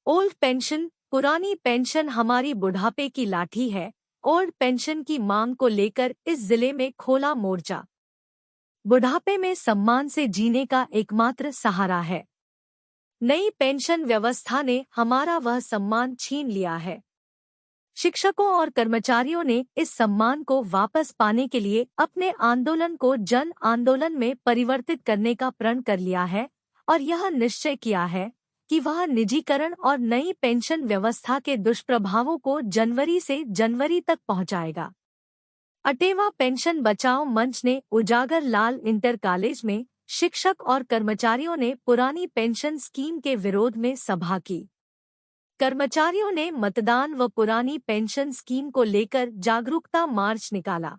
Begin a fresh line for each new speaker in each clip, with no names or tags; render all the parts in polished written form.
Old pension, पुरानी pension हमारी बुढ़ापे की लाठी है। ओल्ड पेंशन की मांग को लेकर इस जिले में खोला मोर्चा। बुढ़ापे में सम्मान से जीने का एकमात्र सहारा है। नई पेंशन व्यवस्था ने हमारा वह सम्मान छीन लिया है। शिक्षकों और कर्मचारियों ने इस सम्मान को वापस पाने के लिए अपने आंदोलन को जन आंदोलन में परिवर्तित करने का प्रण कर लिया है और यह निश्चय किया है कि वह निजीकरण और नई पेंशन व्यवस्था के दुष्प्रभावों को जनवरी से जनवरी तक पहुंचाएगा। अटेवा पेंशन बचाओ मंच ने उजागर लाल इंटर कॉलेज में शिक्षक और कर्मचारियों ने पुरानी पेंशन स्कीम के विरोध में सभा की। कर्मचारियों ने मतदान व पुरानी पेंशन स्कीम को लेकर जागरूकता मार्च निकाला।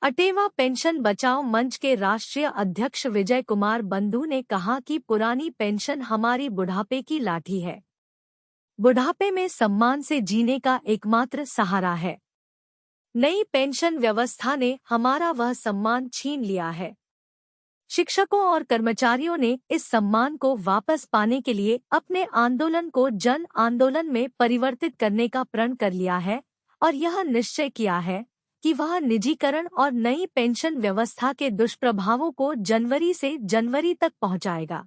अटेवा पेंशन बचाओ मंच के राष्ट्रीय अध्यक्ष विजय कुमार बंधु ने कहा कि पुरानी पेंशन हमारी बुढ़ापे की लाठी है। बुढ़ापे में सम्मान से जीने का एकमात्र सहारा है। नई पेंशन व्यवस्था ने हमारा वह सम्मान छीन लिया है। शिक्षकों और कर्मचारियों ने इस सम्मान को वापस पाने के लिए अपने आंदोलन को जन आंदोलन में परिवर्तित करने का प्रण कर लिया है और यह निश्चय किया है कि वह निजीकरण और नई पेंशन व्यवस्था के दुष्प्रभावों को जनवरी से जनवरी तक पहुंचाएगा।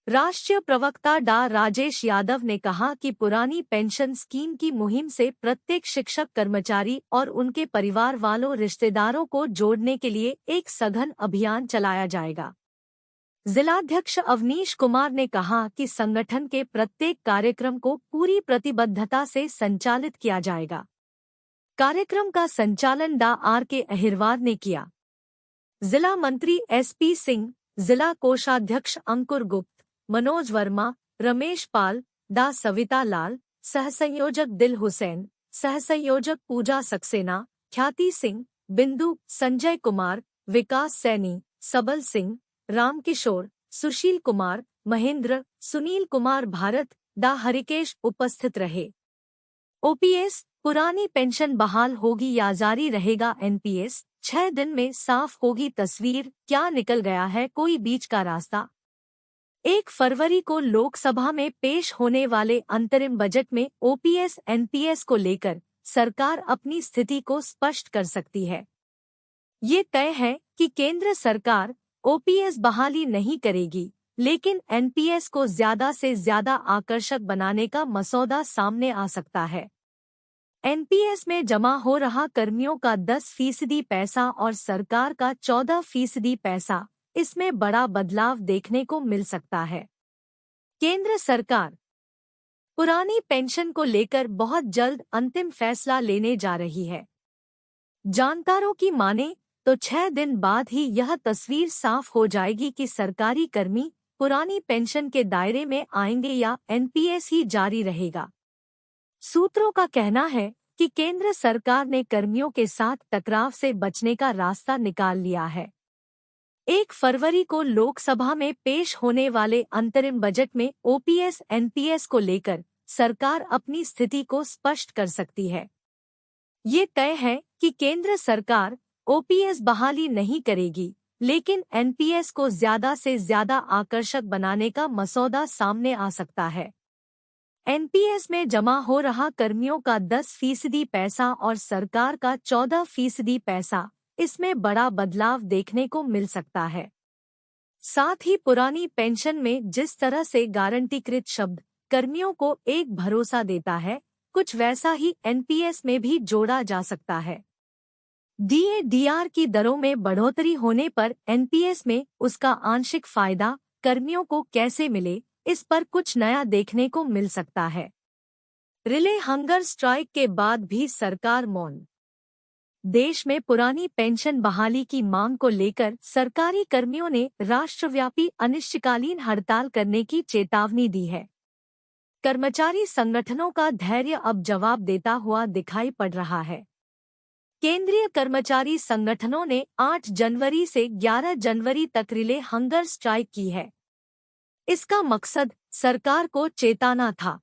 राष्ट्रीय प्रवक्ता डा राजेश यादव ने कहा कि पुरानी पेंशन स्कीम की मुहिम से प्रत्येक शिक्षक, कर्मचारी और उनके परिवार वालों, रिश्तेदारों को जोड़ने के लिए एक सघन अभियान चलाया जाएगा। जिलाध्यक्ष अवनीश कुमार ने कहा कि संगठन के प्रत्येक कार्यक्रम को पूरी प्रतिबद्धता से संचालित किया जाएगा। कार्यक्रम का संचालन डा R.K. अहिरवार ने किया। जिला मंत्री SP सिंह, जिला कोषाध्यक्ष अंकुर गुप्त, मनोज वर्मा, रमेश पाल, डा सविता लाल, सहसंयोजक दिल हुसैन, सहसंयोजक पूजा सक्सेना, ख्याति सिंह, बिंदु, संजय कुमार, विकास सैनी, सबल सिंह, रामकिशोर, सुशील कुमार, महेंद्र, सुनील कुमार भारत, डा हरिकेश उपस्थित रहे। OPS, पुरानी पेंशन बहाल होगी या जारी रहेगा NPS, 6 दिन में साफ होगी तस्वीर, क्या निकल गया है कोई बीच का रास्ता। 1 फरवरी को लोकसभा में पेश होने वाले अंतरिम बजट में OPS NPS को लेकर सरकार अपनी स्थिति को स्पष्ट कर सकती है। ये तय है कि केंद्र सरकार OPS बहाली नहीं करेगी, लेकिन NPS को ज्यादा से ज्यादा आकर्षक बनाने का मसौदा सामने आ सकता है। NPS में जमा हो रहा कर्मियों का 10% पैसा और सरकार का 14% पैसा, इसमें बड़ा बदलाव देखने को मिल सकता है। केंद्र सरकार पुरानी पेंशन को लेकर बहुत जल्द अंतिम फैसला लेने जा रही है। जानकारों की माने तो 6 दिन बाद ही यह तस्वीर साफ हो जाएगी कि सरकारी कर्मी पुरानी पेंशन के दायरे में आएंगे या NPS ही जारी रहेगा। सूत्रों का कहना है कि केंद्र सरकार ने कर्मियों के साथ टकराव से बचने का रास्ता निकाल लिया है। 1 फरवरी को लोकसभा में पेश होने वाले अंतरिम बजट में OPS NPS को लेकर सरकार अपनी स्थिति को स्पष्ट कर सकती है। ये तय है कि केंद्र सरकार OPS बहाली नहीं करेगी, लेकिन NPS को ज्यादा से ज्यादा आकर्षक बनाने का मसौदा सामने आ सकता है। NPS में जमा हो रहा कर्मियों का 10% पैसा और सरकार का 14% पैसा, इसमें बड़ा बदलाव देखने को मिल सकता है। साथ ही पुरानी पेंशन में जिस तरह से गारंटीकृत शब्द कर्मियों को एक भरोसा देता है, कुछ वैसा ही NPS में भी जोड़ा जा सकता है। DA/DR की दरों में बढ़ोतरी होने पर NPS में उसका आंशिक फायदा कर्मियों को कैसे मिले, इस पर कुछ नया देखने को मिल सकता है। रिले हंगर स्ट्राइक के बाद भी सरकार मौन। देश में पुरानी पेंशन बहाली की मांग को लेकर सरकारी कर्मियों ने राष्ट्रव्यापी अनिश्चितकालीन हड़ताल करने की चेतावनी दी है। कर्मचारी संगठनों का धैर्य अब जवाब देता हुआ दिखाई पड़ रहा है। केंद्रीय कर्मचारी संगठनों ने 8 जनवरी से 11 जनवरी तक रिले हंगर स्ट्राइक की है। इसका मकसद सरकार को चेताना था।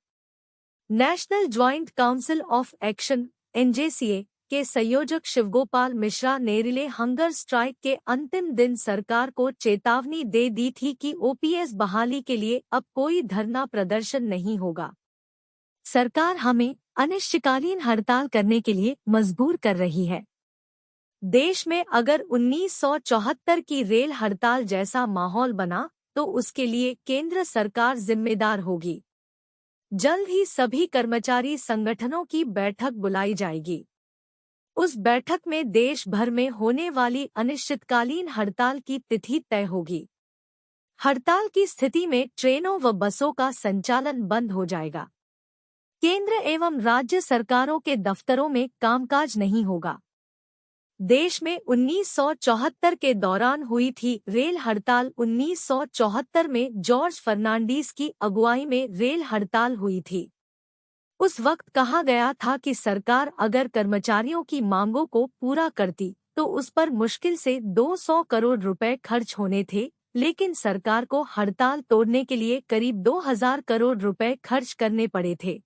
National joint council of action NJCA के संयोजक शिवगोपाल मिश्रा ने रिले हंगर स्ट्राइक के अंतिम दिन सरकार को चेतावनी दे दी थी कि ओपीएस बहाली के लिए अब कोई धरना प्रदर्शन नहीं होगा। सरकार हमें अनिश्चितकालीन हड़ताल करने के लिए मजबूर कर रही है। देश में अगर 1974 की रेल हड़ताल जैसा माहौल बना तो उसके लिए केंद्र सरकार जिम्मेदार होगी। जल्द ही सभी कर्मचारी संगठनों की बैठक बुलाई जाएगी। उस बैठक में देश भर में होने वाली अनिश्चितकालीन हड़ताल की तिथि तय होगी। हड़ताल की स्थिति में ट्रेनों व बसों का संचालन बंद हो जाएगा। केंद्र एवं राज्य सरकारों के दफ्तरों में कामकाज नहीं होगा। देश में 1974 के दौरान हुई थी रेल हड़ताल। 1974 में जॉर्ज फर्नांडीज की अगुवाई में रेल हड़ताल हुई थी। उस वक्त कहा गया था कि सरकार अगर कर्मचारियों की मांगों को पूरा करती तो उस पर मुश्किल से 200 करोड़ रुपए खर्च होने थे, लेकिन सरकार को हड़ताल तोड़ने के लिए करीब 2000 करोड़ रुपए खर्च करने पड़े थे।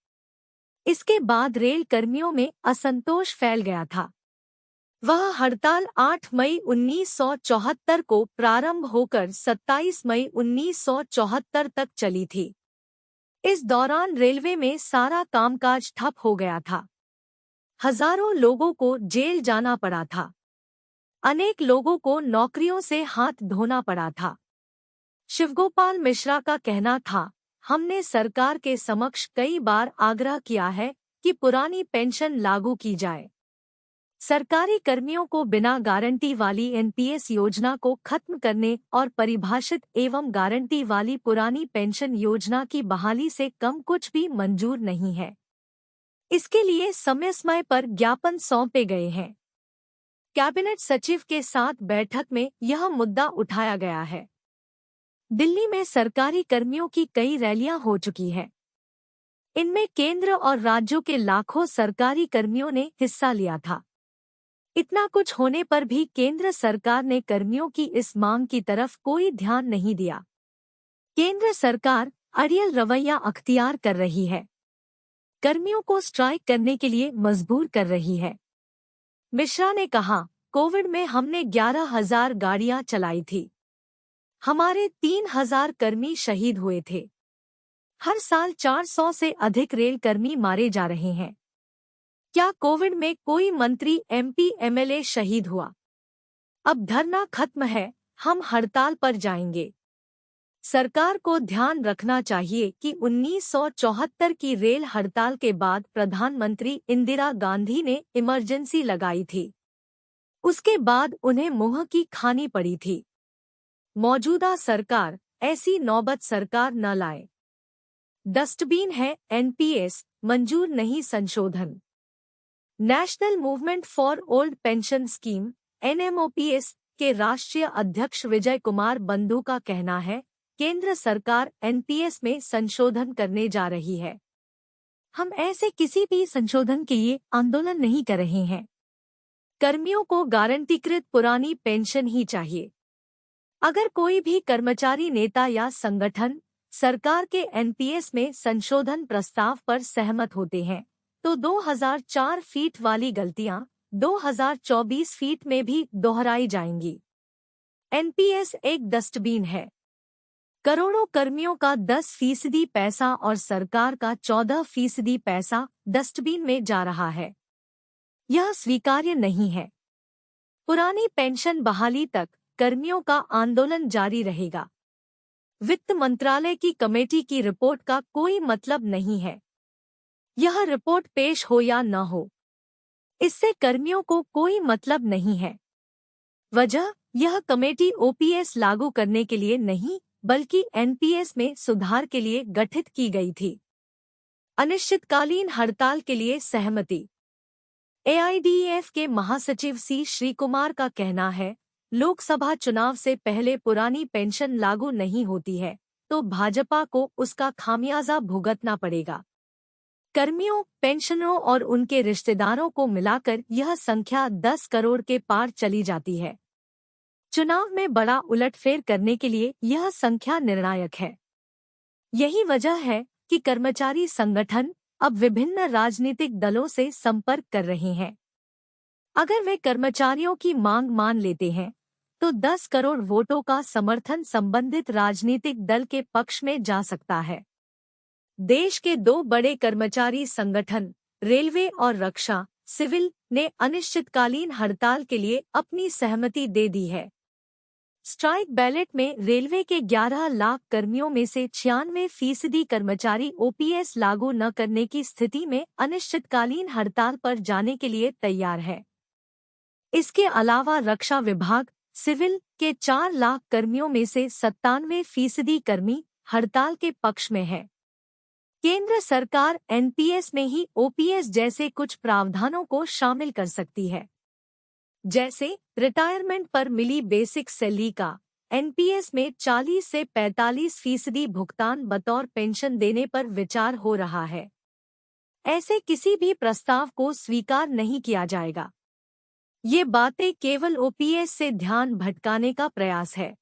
इसके बाद रेल कर्मियों में असंतोष फैल गया था। वह हड़ताल 8 मई 1974 को प्रारंभ होकर 27 मई 1974 तक चली थी। इस दौरान रेलवे में सारा कामकाज ठप हो गया था। हजारों लोगों को जेल जाना पड़ा था। अनेक लोगों को नौकरियों से हाथ धोना पड़ा था। शिवगोपाल मिश्रा का कहना था, हमने सरकार के समक्ष कई बार आग्रह किया है कि पुरानी पेंशन लागू की जाए। सरकारी कर्मियों को बिना गारंटी वाली एनपीएस योजना को खत्म करने और परिभाषित एवं गारंटी वाली पुरानी पेंशन योजना की बहाली से कम कुछ भी मंजूर नहीं है। इसके लिए समय पर ज्ञापन सौंपे गए हैं। कैबिनेट सचिव के साथ बैठक में यह मुद्दा उठाया गया है। दिल्ली में सरकारी कर्मियों की कई रैलियां हो चुकी हैं। इनमें केंद्र और राज्यों के लाखों सरकारी कर्मियों ने हिस्सा लिया था। इतना कुछ होने पर भी केंद्र सरकार ने कर्मियों की इस मांग की तरफ कोई ध्यान नहीं दिया। केंद्र सरकार अड़ियल रवैया अख्तियार कर रही है। कर्मियों को स्ट्राइक करने के लिए मजबूर कर रही है। मिश्रा ने कहा, कोविड में हमने 11,000 गाड़ियां चलाई थी। हमारे 3,000 कर्मी शहीद हुए थे। हर साल 400 से अधिक रेल कर्मी मारे जा रहे हैं। क्या कोविड में कोई मंत्री, एमपी, एमएलए शहीद हुआ? अब धरना खत्म है, हम हड़ताल पर जाएंगे। सरकार को ध्यान रखना चाहिए कि 1974 की रेल हड़ताल के बाद प्रधानमंत्री इंदिरा गांधी ने इमरजेंसी लगाई थी। उसके बाद उन्हें मुंह की खानी पड़ी थी। मौजूदा सरकार ऐसी नौबत सरकार न लाए। डस्टबिन है एनपीएस, मंजूर नहीं संशोधन। National movement for old pension scheme NMOPS के राष्ट्रीय अध्यक्ष विजय कुमार बंधु का कहना है, केंद्र सरकार एनपीएस में संशोधन करने जा रही है। हम ऐसे किसी भी संशोधन के लिए आंदोलन नहीं कर रहे हैं। कर्मियों को गारंटीकृत पुरानी पेंशन ही चाहिए। अगर कोई भी कर्मचारी नेता या संगठन सरकार के एनपीएस में संशोधन प्रस्ताव पर सहमत होते हैं तो 2004 फीट वाली गलतियां 2024 फीट में भी दोहराई जाएंगी। एनपीएस एक डस्टबिन है। करोड़ों कर्मियों का 10% पैसा और सरकार का 14% पैसा डस्टबिन में जा रहा है। यह स्वीकार्य नहीं है। पुरानी पेंशन बहाली तक कर्मियों का आंदोलन जारी रहेगा। वित्त मंत्रालय की कमेटी की रिपोर्ट का कोई मतलब नहीं है। यह रिपोर्ट पेश हो या न हो, इससे कर्मियों को कोई मतलब नहीं है। वजह, यह कमेटी ओपीएस लागू करने के लिए नहीं बल्कि एनपीएस में सुधार के लिए गठित की गई थी। अनिश्चितकालीन हड़ताल के लिए सहमति। एआईडीएफ के महासचिव सी श्रीकुमार का कहना है, लोकसभा चुनाव से पहले पुरानी पेंशन लागू नहीं होती है तो भाजपा को उसका खामियाजा भुगतना पड़ेगा। कर्मियों, पेंशनरों और उनके रिश्तेदारों को मिलाकर यह संख्या 10 करोड़ के पार चली जाती है। चुनाव में बड़ा उलटफेर करने के लिए यह संख्या निर्णायक है। यही वजह है कि कर्मचारी संगठन अब विभिन्न राजनीतिक दलों से संपर्क कर रहे हैं। अगर वे कर्मचारियों की मांग मान लेते हैं तो 10 करोड़ वोटों का समर्थन संबंधित राजनीतिक दल के पक्ष में जा सकता है। देश के दो बड़े कर्मचारी संगठन रेलवे और रक्षा सिविल ने अनिश्चितकालीन हड़ताल के लिए अपनी सहमति दे दी है। स्ट्राइक बैलेट में रेलवे के 11 लाख कर्मियों में से 96% कर्मचारी ओपीएस लागू न करने की स्थिति में अनिश्चितकालीन हड़ताल पर जाने के लिए तैयार है। इसके अलावा रक्षा विभाग सिविल के 4 लाख कर्मियों में से 97% कर्मी हड़ताल के पक्ष में है। केंद्र सरकार एनपीएस में ही ओपीएस जैसे कुछ प्रावधानों को शामिल कर सकती है, जैसे रिटायरमेंट पर मिली बेसिक सैलरी का एनपीएस में 40 से 45% भुगतान बतौर पेंशन देने पर विचार हो रहा है। ऐसे किसी भी प्रस्ताव को स्वीकार नहीं किया जाएगा। ये बातें केवल ओपीएस से ध्यान भटकाने का प्रयास है।